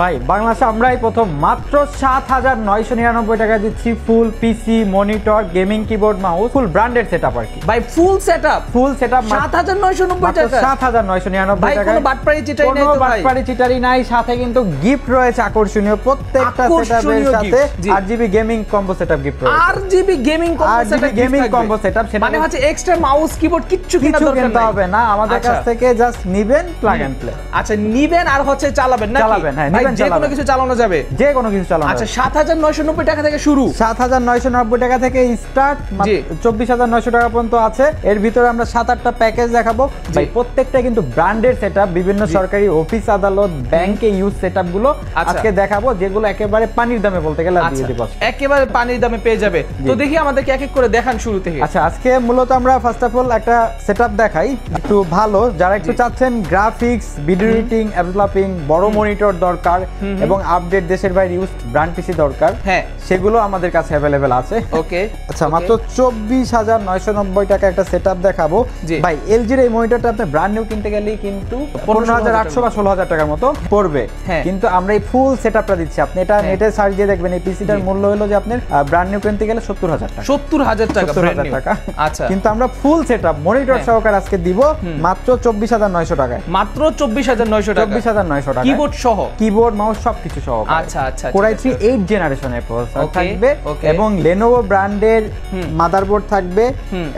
ভাই বাংলাদেশে আমরাই প্রথম মাত্র ৭৯৯৯ টাকা দিচ্ছি ফুল পিসি মনিটর গেমিং কিবোর্ড মাউস ফুল ব্র্যান্ডেড সেটআপ আর কি ভাই ফুল সেটআপ ৭৯৯৯ টাকা ৭৯৯৯ টাকা কোনো বাটপাড়ি চিটারি নাই তো ভাই বাটপাড়ি চিটারি নাই সাথে কিন্তু গিফট রয়েছে আকর্ষণীয় প্রত্যেকটা সেটআপের সাথে 8GB gaming combo setup gift রয়েছে 8GB গেমিং কম্বো সেটআপ মানে হচ্ছে এক্সট্রা মাউস কিবোর্ড কিচ্ছু কিনা দরকার হবে না আমাদের কাছ থেকে জাস্ট নিবেন প্লাগ এন্ড প্লে আচ্ছা নিবেন আর হচ্ছে চালাবেন নাকি চালাবেন হ্যাঁ নিবেন যে কোনো কিছু চালানো যাবে যে কোনো কিছু চালানো আচ্ছা ৭৯৯০ টাকা থেকে শুরু ৭৯৯০ টাকা থেকে স্টার্ট ২৪৯০০ টাকা পর্যন্ত আছে এর ভিতরে আমরা ৭-৮টা প্যাকেজ দেখাবো ভাই প্রত্যেকটা কিন্তু ব্র্যান্ডেড সেটআপ বিভিন্ন সরকারি অফিস আদালত ব্যাংকে ইউজ সেটআপ গুলো আজকে দেখাবো যেগুলো একেবারে পানির দামে বলতে গেলে দিয়ে দিব একেবারে পানির দামে পেয়ে যাবে তো দেখি আমাদেরকে এক এক করে দেখান শুরু থেকে আচ্ছা আজকে মূলত আমরা ফার্স্ট অফ অল একটা সেটআপ দেখাই একটু ভালো যারা একটু চাচ্ছেন গ্রাফিক্স ভিডিও এডিটিং ডেভেলপিং বড় মনিটর দরকার এবং আপডেট দেশের বাইরে ইউজড ব্র্যান্ড পিসি দরকার হ্যাঁ সেগুলো আমাদের কাছে अवेलेबल আছে ওকে আচ্ছা মাত্র ২৪৯৯০ টাকা একটা সেটআপ দেখাবো ভাই এলজি এর এই মনিটরটা আপনি ব্র্যান্ড নিউ কিনতে গেলে কিন্তু ১৫৮০০ বা ১৬০০০ টাকার মতো পড়বে কিন্তু আমরা এই ফুল সেটআপটা দিচ্ছি আপনি এটা নেটে সার্চ দিয়ে দেখবেন এই পিসিটার মূল্য হলো যে আপনার ব্র্যান্ড নিউ কিনতে গেলে ৭০০০০ টাকা ৭০০০০ টাকা ব্র্যান্ড নিউ আচ্ছা কিন্তু আমরা ফুল সেটআপ মনিটর সহকারে আজকে দিব মাত্র ২৪৯০০ টাকায় মাত্র ২৪৯০০ টাকা ২৪৯০০ টাকা কিবোর্ড সহ কিবোর্ড মাউস সবকিছু সহ আচ্ছা আচ্ছা Core i3 8 জেনারেশনের প্রসেসর থাকবে এবং Lenovo ব্র্যান্ডের মাদারবোর্ড থাকবে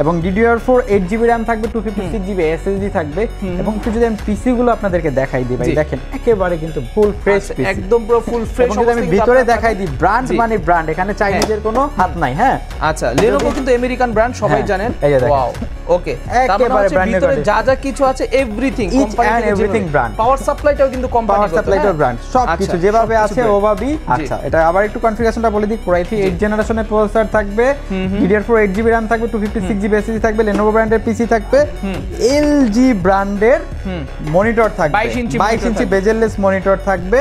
এবং DDR4 8GB RAM থাকবে 256GB SSD থাকবে এবং কিছু যদি আমি পিসি গুলো আপনাদেরকে দেখাই দিই ভাই দেখেন একেবারে কিন্তু ফুল ফ্রেশ পিসি একদম পুরো ফুল ফ্রেশ অবস্থা আমি ভিতরে দেখাই দিই ব্র্যান্ড মানে ব্র্যান্ড এখানে চাইনিজের কোনো হাত নাই হ্যাঁ আচ্ছা Lenovo কিন্তু আমেরিকান ব্র্যান্ড সবাই জানেন ওয়াও ওকে একেবারে ব্র্যান্ডের ভিতরে যা যা কিছু আছে এভরিথিং কোম্পানি এভরিথিং ব্র্যান্ড পাওয়ার সাপ্লাইটাও কিন্তু কোম্পানি পাওয়ার সাপ্লাইটাও ব্র্যান্ড সবকিছু যেভাবে আছে ওভাবেই আচ্ছা এটা আবার একটু কনফিগারেশনটা বলে দিই Core i3 8 জেনারেশনের প্রসেসর থাকবে DDR4 8GB RAM থাকবে 256GB SSD থাকবে Lenovo ব্র্যান্ডের পিসি থাকবে LG ব্র্যান্ডের মনিটর থাকবে 22 ইঞ্চি বেজেললেস মনিটর থাকবে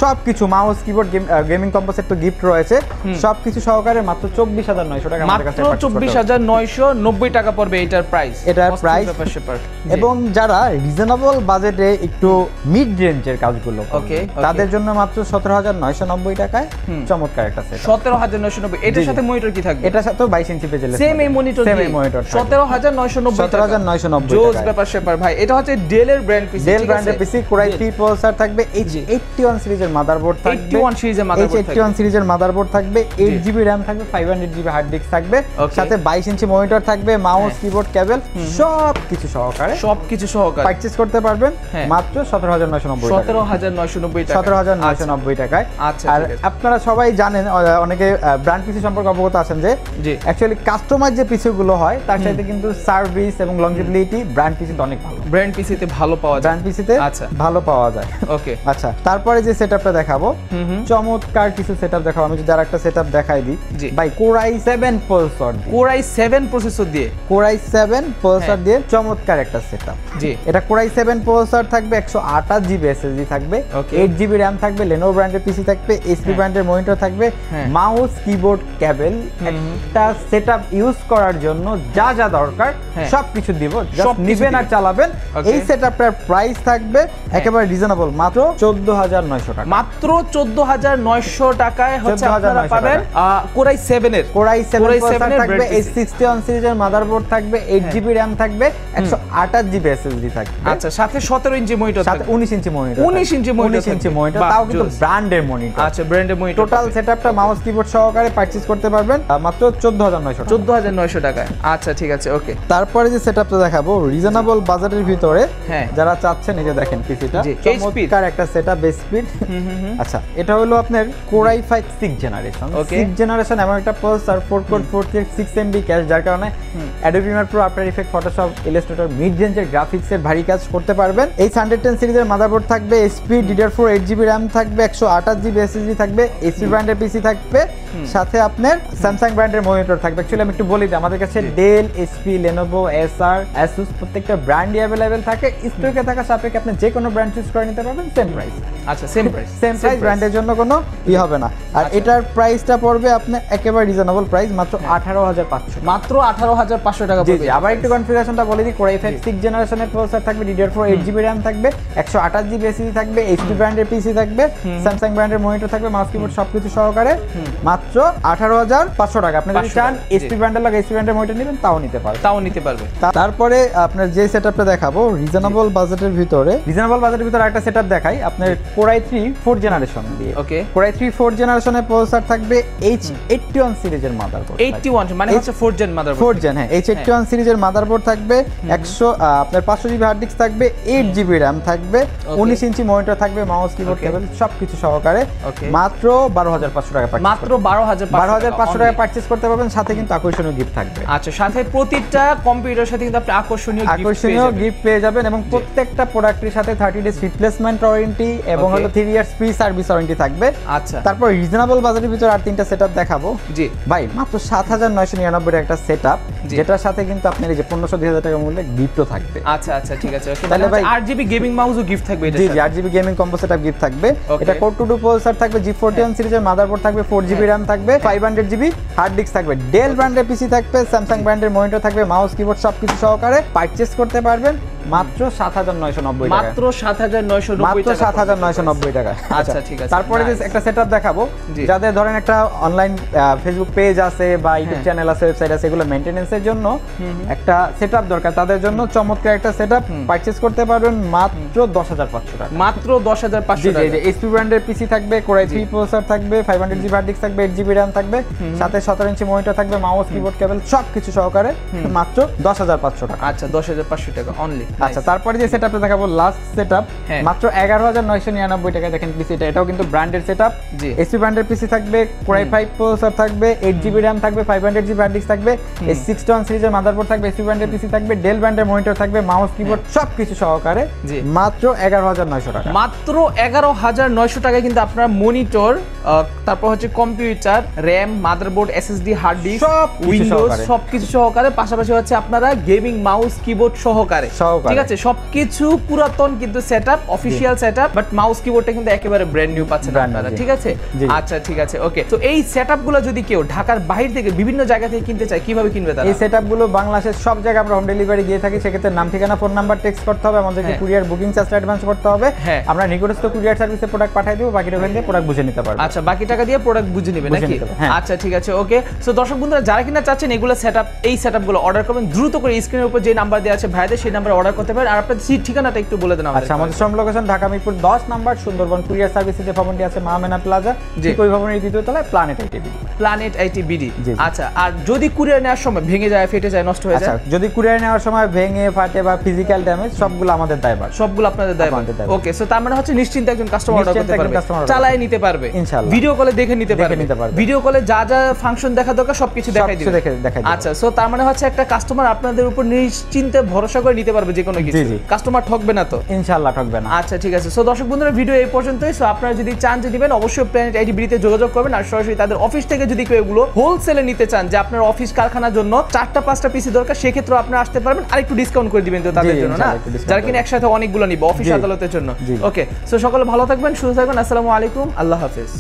সবকিছু mouse keyboard gaming combo set তো গিফট রয়েছে সবকিছু সহকারে মাত্র ২৪৯০০ টাকা আমাদের কাছে মাত্র ২৪৯৯০ টাকা পড়বে এটার প্রাইস এটার প্রাইস এবং যারা রিজনেবল বাজেটে একটু মিড রেঞ্জের কাজগুলো তাদের জন্য মাত্র ১৭৯৯০ টাকায় চমৎকার একটা সেট ১৭৯৯০ এটার সাথে মনিটর কি থাকবে এটার সাথে 22 ইঞ্চি বেজেললেস সেম এই মনিটর ১৭৯৯০ জোস ব্যাপার সেপার ভাই এটা হচ্ছে ডেল এর ব্র্যান্ড পিসি ডেল ব্র্যান্ডের পিসি Core i3 প্রসেসর থাকবে H81 সিরিজের মাদারবোর্ড থাকবে H81 সিরিজের মাদারবোর্ড থাকবে 8GB RAM থাকবে 500GB হার্ড ডিস্ক থাকবে সাথে 22 ইঞ্চি মনিটর থাকবে মাউস কিবোর্ড কেবল সবকিছু সহকারে পারচেজ করতে পারবেন মাত্র ১৭৯৯০ টাকা ১৭৯৯০ টাকায় আর আপনারা সবাই জানেন অনেকে ব্র্যান্ড পিসি সম্পর্কে অবগত আছেন যে অ্যাকচুয়ালি কাস্টমাইজ যে পিসি গুলো হয় তার সাথে কিন্তু সার্ভিস এবং লংজিবিলিটি ব্র্যান্ড পিসিতে অনেক ভালো ব্র্যান্ড পিসিতে ভালো পাওয়া যায় ব্র্যান্ড পিসিতে ভালো পাওয়া যায় ওকে আচ্ছা তারপরে যে সেটআপটা দেখাবো চমৎকার কিছু সেটআপ দেখাবো আমি যদি আরেকটা সেটআপ দেখাই দিই ভাই Core i7 processor Core i7 processor দিয়ে চমৎকার একটা সেটআপ জি এটা Core i7 প্রসেসর থাকবে 128GB SSD থাকবে 8GB RAM থাকবে Lenovo ব্র্যান্ডের পিসি থাকবে HP ব্র্যান্ডের মনিটর থাকবে মাউস কিবোর্ড কেবল একটা সেটআপ ইউজ করার জন্য যা যা দরকার সবকিছু দিব জাস্ট নিবেন আর চালাবেন এই সেটআপটার প্রাইস থাকবে একেবারে রিজনেবল মাত্র ১৪৯০০ টাকা মাত্র ১৪৯০০ টাকায় হচ্ছে আপনারা পাবেন Core i7 এর প্রসেসর থাকবে H61 সিরিজের মাদারবোর্ড থাকবে 8GB RAM থাকবে 128GB SSD থাকবে আচ্ছা সাথে ১৭ ইঞ্চি মনিটর সাথে 19 ইঞ্চি মনিটর 19 ইঞ্চি মনিটর তাও কিন্তু ব্র্যান্ডের মনিটর আচ্ছা ব্র্যান্ডের মনিটর টোটাল সেটআপটা মাউস কিবোর্ড সহকারে পারচেজ করতে পারবেন মাত্র ১৪৯০০ টাকায় আচ্ছা ঠিক আছে ওকে তারপরে যে সেটআপটা দেখাবো রিজনেবল বাজেটের ভিতরে যারা চাচ্ছেন এই যে দেখেন পিসিটা চমৎকার একটা সেটআপ বেস স্পিড আচ্ছা এটা হলো আপনার Core i5 6 জেনারেশন এমন একটা প্রসেসর 4 কোর 436 MB ক্যাশ যার কারণে Adobe Premiere Pro After Effects Photoshop Illustrator mid রেঞ্জের গ্রাফিক্সের ভারী কাজ করতে পারবেন এই 110 সিরিজের মাদারবোর্ড থাকবে HP DDR4 8GB RAM থাকবে 128GB SSD থাকবে HP ব্র্যান্ডের পিসি থাকবে সাথে আপনার Samsung ব্র্যান্ডের মনিটর থাকবে অ্যাকচুয়ালি আমি একটু বলি দিই আমাদের কাছে Dell HP Lenovo Acer Asus প্রত্যেকটা ব্র্যান্ডই अवेलेबल থাকে স্টকে থাকা সাপেক্ষে আপনি যে কোনো ব্র্যান্ড চুজ করে নিতে পারবেন সেম প্রাইস আচ্ছা সেম প্রাইস ব্র্যান্ডের জন্য কোনো হবে না আর এটার প্রাইসটা পড়বে আপনি একেবারে রিজনেবল প্রাইস মাত্র 18500 মাত্র 18500 টাকা পড়বে জি আবার একটু কনফিগারেশনটা বলে দিই Core i5 6 জেনারেশনের প্রসেসর থাকবে DDR4 8GB RAM থাকবে 128GB SSD থাকবে HP ব্র্যান্ডের পিসি পিসি থাকবে, স্যামসাং ব্র্যান্ডের মনিটর থাকবে, মাউস কিবোর্ড সবকিছু সহকারে মাত্র 18,500 টাকা। আপনি যদি চান এইচপি ব্র্যান্ডের লাগে এইচপি ব্র্যান্ডের মনিটর নেবেন তাও নিতে পারবে। তারপরে আপনার যে সেটআপটা দেখাবো রিজনেবল বাজেটের ভিতরে একটা সেটআপ দেখাই আপনার Core i3 4th জেনারেশন দিয়ে। ওকে, Core i3 4th জেনারেশনের প্রসেসর থাকবে H81 সিরিজের মাদারবোর্ড। 81 মানে হচ্ছে 4th gen motherboard. 4th gen, হ্যাঁ, H81 সিরিজের মাদারবোর্ড থাকবে, 100 আপনার 500 জিবি হার্ড ডিস্ক থাকবে, 8 জিবি RAM থাকবে, 19 ইঞ্চি মনিটর থাকবে, মাউস কিবোর্ড কেবল সবকিছু সহকারে মাত্র 12,500 টাকা পারচেজ। মাত্র 12,500 টাকা পারচেজ করতে পারবেন, সাথে কিন্তু আকর্ষণীয় গিফট থাকবে। আচ্ছা, সাথে প্রতিটা কম্পিউটারের সাথে কিন্তু আপনি আকর্ষণীয় গিফট পেয়ে যাবেন এবং প্রত্যেকটা প্রোডাক্টের সাথে 30 ডেজ রিপ্লেসমেন্ট ওয়ারেন্টি এবং হলো 3 ইয়ার্স ফ্রি সার্ভিস ওয়ারেন্টি থাকবে। আচ্ছা, তারপর রিজনেবল বাজেটের ভিতরে আর তিনটা সেটআপ দেখাবো। জি ভাই, মাত্র 7,999 এর একটা সেটআপ, যেটার সাথে কিন্তু আপনার এই যে 1500-2000 টাকা মূল্যে গিফটও থাকবে। আচ্ছা আচ্ছা, ঠিক আছে। তাহলে ভাই RGB গেমিং মাউসও গিফট থাকবে। জি জি, RGB gaming combo setup gift থাকবে। এটা Core 2 প্রসেসর থাকবে, G41 সিরিজের মাদারবোর্ড থাকবে, 4 জিবি RAM থাকবে, 500 জিবি হার্ড ডিস্ক থাকবে, ডেল ব্র্যান্ডের পিসি থাকবে, স্যামসাং ব্র্যান্ডের মনিটর থাকবে, মাউস কিবোর্ড সবকিছু সহকারে পারচেজ করতে পারবেন মাত্র 7,990 টাকা। মাত্র 7,990 টাকা। আচ্ছা, ঠিক আছে। তারপরে যে একটা সেটআপ দেখাবো, যাদের ধরেন একটা অনলাইন ফেসবুক পেজ আছে বা ইউটিউব চ্যানেল আছে, ওয়েবসাইট আছে, এগুলো মেইনটেনেন্সের জন্য একটা সেটআপ দরকার, তাদের জন্য চমৎকার একটা সেটআপ পারচেজ করতে পারবেন মাত্র 10,500 টাকা। মাত্র 10,500 টাকা। জি, এইচপি ব্র্যান্ডের পিসি থাকবে, Core i3 প্রসেসর থাকবে, 500 জিবি হার্ড ডিস্ক থাকবে, 8 জিবি RAM থাকবে, সাথে 17 ইঞ্চি মনিটর থাকবে, মাউস কিবোর্ড কেবল সবকিছু সহকারে মাত্র 10,500 টাকা। আচ্ছা, 10,500 টাকা অনলি। আচ্ছা, তারপরে যে সেটআপটা দেখাবো লাস্ট সেটআপ, মাত্র 11,999 টাকা। দেখেন পিসি, এটাও কিন্তু ব্র্যান্ডের সেটআপ। এইচপি ব্র্যান্ডের পিসি থাকবে, Core i5 প্রসেসর থাকবে, 8 জিবি RAM থাকবে, 500 জিবি হার্ড ডিস্ক থাকবে, H61 সিরিজের মাদারবোর্ড থাকবে, এইচপি ব্র্যান্ডের পিসি থাকবে, ডেল ব্র্যান্ডের মনিটর থাকবে, মাউস কিবোর্ড সবকিছু সহকারে মাত্র 11,900 টাকা। মাত্র 11,900 টাকায় কিন্তু আপনারা মনিটর, তারপর হচ্ছে computer, RAM, motherboard, SSD, hard disk, Windows সবকিছু সহকারে, পাশাপাশি হচ্ছে আপনারা গেমিং মাউস কিবোর্ড সহকারে, ঠিক আছে, সবকিছু পুরাতন কিন্তু setup, official setup, but mouse কিবোর্ডটা কিন্তু একেবারে ব্র্যান্ড নিউ পাচ্ছেন আপনারা, ঠিক আছে। আচ্ছা, ঠিক আছে, ওকে। তো এই সেটআপগুলো যদি কেউ ঢাকার বাইরে থেকে বিভিন্ন জায়গা থেকে কিনতে চায়, কিভাবে কিনবে তারা? এই সেটআপগুলো বাংলাদেশের সব জায়গায় আমরা হোম ডেলিভারি দিয়ে থাকি। সেক্ষেত্রে নাম, ঠিকানা, ফোন নাম্বার টেক্সট করতে হবে, আমাদেরকে কুরিয়ার বুকিং চার্জটা অ্যাডভান্স করতে হবে, আমরা নিকটস্থ কুরিয়ার সার্ভিসে প্রোডাক্ট পাঠিয়ে দেব, বাকিটা ওখান থেকে প্রোডাক্ট বুঝে নিতে পারবে। আচ্ছা, বাকি টাকা দিয়ে প্রোডাক্ট বুঝে নেবে নাকি? আচ্ছা, ঠিক আছে, ওকে। সো দর্শক বন্ধুরা, যারা কিনা চাচ্ছেন এগুলো সেটআপ, এই সেটআপগুলো অর্ডার করবেন, দ্রুত করে স্ক্রিনের উপর যে নাম্বার দেওয়া আছে ভাইদের, সেই নাম্বারে অর্ডার করতে পারেন। আর আপনাদের ঠিকানাটা একটু বলে দেন আমাদের। আচ্ছা, আমাদের showroom location Dhaka Mirpur 10 number, Sundarban courier সার্ভিসে যে ভবনটি আছে মাহমেনা প্লাজা, ঠিক ওই ভবনের দ্বিতীয় তলায় প্ল্যানেট আইটি বিডি। আচ্ছা, আর যদি কুরিয়ার নেওয়ার সময় ভেঙে যায়, ফেটে যায়, নষ্ট হয়ে যায়? আচ্ছা, যদি কুরিয়ার নেওয়ার সময় ভেঙে, ফাটে বা ফিজিক্যাল ড্যামেজ, সবগুলো আমাদের দায়ভার। সবগুলো আপনাদের দায়ভার। ওকে, সো তার মানে হচ্ছে নিশ্চিন্তে একজন কাস্টমার অর্ডার করতে পারবে, চালায় নিতে পারবে, ইনশাআল্লাহ, ভিডিও কলে দেখে নিতে পারবে, ভিডিও কলে যা যা ফাংশন দেখা দরকার সবকিছু দেখাই দিবে। আচ্ছা, সো তার মানে হচ্ছে একটা কাস্টমার আপনাদের উপর নিশ্চিন্তে ভরসা করে নিতে পারবে যে কোনো কিছু, কাস্টমার ঠকবে না তো? ইনশাআল্লাহ ঠকবে না। আচ্ছা, ঠিক আছে। সো দর্শক বন্ধুরা, ভিডিও এই পর্যন্তই। সো আপনারা যদি চান যে দিবেন, অবশ্যই প্ল্যানেট আইটি বিডিতে যোগাযোগ করবেন। আর সরাসরি তাদের অফিস থেকে যদি কেউ এগুলো হোলসেলে নিতে চান, যে আপনার অফিস কারখানার জন্য 4টা-5টা পিসি দরকার, সেক্ষেত্রে আপনারা আসতে পারবেন, আর একটু ডিসকাউন্ট করে দিবেন তো তাদের জন্য, না যারা কিনা একসাথে অনেকগুলো নিবে অফিস আদালতের জন্য। ওকে, সো সকলে ভালো থাকবেন, সুস্থ থাকবেন। আসসালামু আলাইকুম, আল্লাহ হাফেজ।